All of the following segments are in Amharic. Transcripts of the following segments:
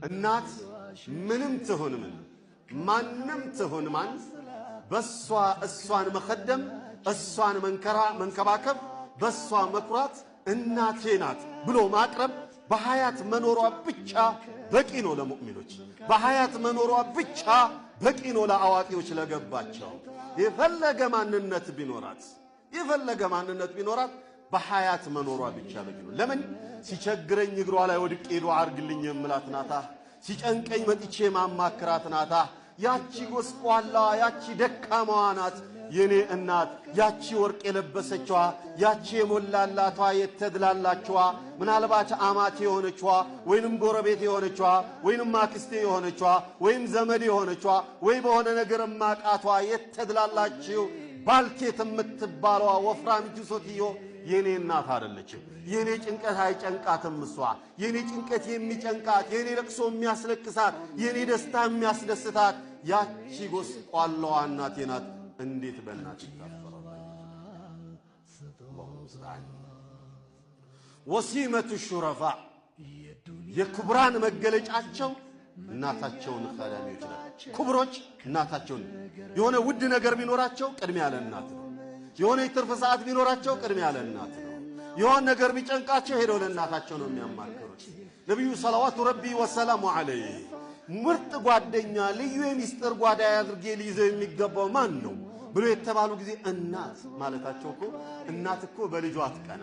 እናት ምንም ትሁን ምን ማንም ትሁን ማን እሷን መخدም እሷን መንከባከብ በሷ መኩራት እናቴ ናት ብሎ ማቅረብ በሐያት መኖሯ ብቻ በቂ ነው ለሙእሚኖች። በሐያት መኖሯ ብቻ በቂ ነው ለአዋቂዎች ለገባቸው። የፈለገ ማንነት ቢኖራት በሐያት መኖሯ ብቻ በቂ ነው። ለምን ሲቸግረኝ እግሯ ላይ ወድቄ ዱዓ አርግልኝ የምላት ናታ። ሲጨንቀኝ መጥቼ ማማክራት ናታ። ያቺ ጎስቋላ ያቺ ደካማዋ ናት የኔ እናት። ያቺ ወርቅ የለበሰችዋ ያቺ የሞላላቷ የተድላላችዋ ምናልባት አማቴ የሆነችዋ ወይንም ጎረቤት የሆነችዋ ወይንም አክስቴ የሆነችዋ ወይም ዘመድ የሆነችዋ ወይ በሆነ ነገር ማቃቷ የተድላላችው ባልቴት የምትባለዋ ወፍራም ጁሶትዮ የኔ እናት አይደለችም። የኔ ጭንቀት አይጨንቃትም። እሷ የኔ ጭንቀት የሚጨንቃት የኔ ለቅሶ የሚያስለቅሳት የኔ ደስታ የሚያስደስታት ያቺ ጎስቋላዋ እናቴ ናት። እንዴት በእናት ይታፈራል? ወሲመቱ ሹረፋ የክብራን መገለጫቸው እናታቸውን ኸዳሚዎች ናቸው። ክብሮች እናታቸውን የሆነ ውድ ነገር ቢኖራቸው ቅድሚያ ለእናት ነው። የሆነ የትርፍ ሰዓት ቢኖራቸው ቅድሚያ ለእናት ነው። የሆነ ነገር ቢጨንቃቸው ሄደው ለእናታቸው ነው የሚያማክሩት። ነብዩ ሰለዋቱ ረቢ ወሰላሙ ዐለይሂ ምርጥ ጓደኛ ልዩ የሚስጥር ጓዳ ያድርጌ ሊይዘው የሚገባው ማን ነው ብሎ የተባሉ ጊዜ እናት ማለታቸው እኮ እናት እኮ በልጇ አትቀና።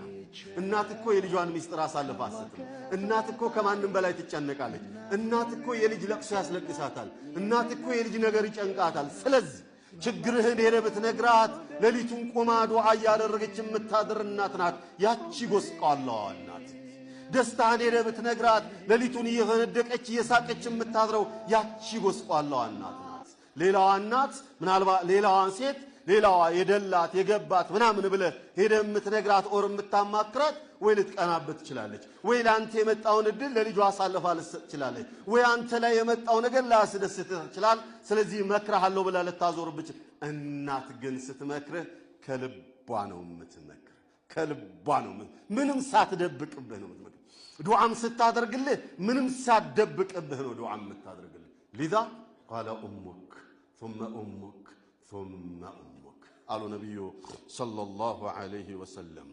እናት እኮ የልጇን ሚስጥር አሳልፋ አትሰጥም። እናት እኮ ከማንም በላይ ትጨነቃለች። እናት እኮ የልጅ ለቅሶ ያስለቅሳታል። እናት እኮ የልጅ ነገር ይጨንቃታል። ስለዚህ ችግርህን ሄደህ ብትነግራት ሌሊቱን ቆማ ዱዓ እያደረገች የምታድር እናት ናት ያቺ ጎስቋላዋ እናት። ደስታህን ሄደህ ብትነግራት ሌሊቱን እየፈነደቀች እየሳቀች የምታድረው ያቺ ጎስቋላዋ እናት ናት። ሌላዋ እናት ምናልባት ሌላዋን ሴት ሌላዋ የደላት የገባት ምናምን ብለህ ሄደህ የምትነግራት ኦር የምታማክራት ወይ ልትቀናበት ትችላለች፣ ወይ ለአንተ የመጣውን እድል ለልጇ አሳልፋ ልትሰጥ ትችላለች፣ ወይ አንተ ላይ የመጣው ነገር ላያስደስትህ ይችላል። ስለዚህ መክረሃለሁ ብላ ልታዞርብህ። እናት ግን ስትመክርህ ከልቧ ነው የምትመክርህ። ከልቧ ነው ምንም ሳትደብቅብህ ነው የምትመክርህ። ዱዓም ስታደርግልህ ምንም ሳትደብቅብህ ነው ዱዓ የምታደርግልህ። ሊዛ ቃለ ኡሙክ ثم أمك ثم أمك قالوا نبيه صلى الله عليه وسلم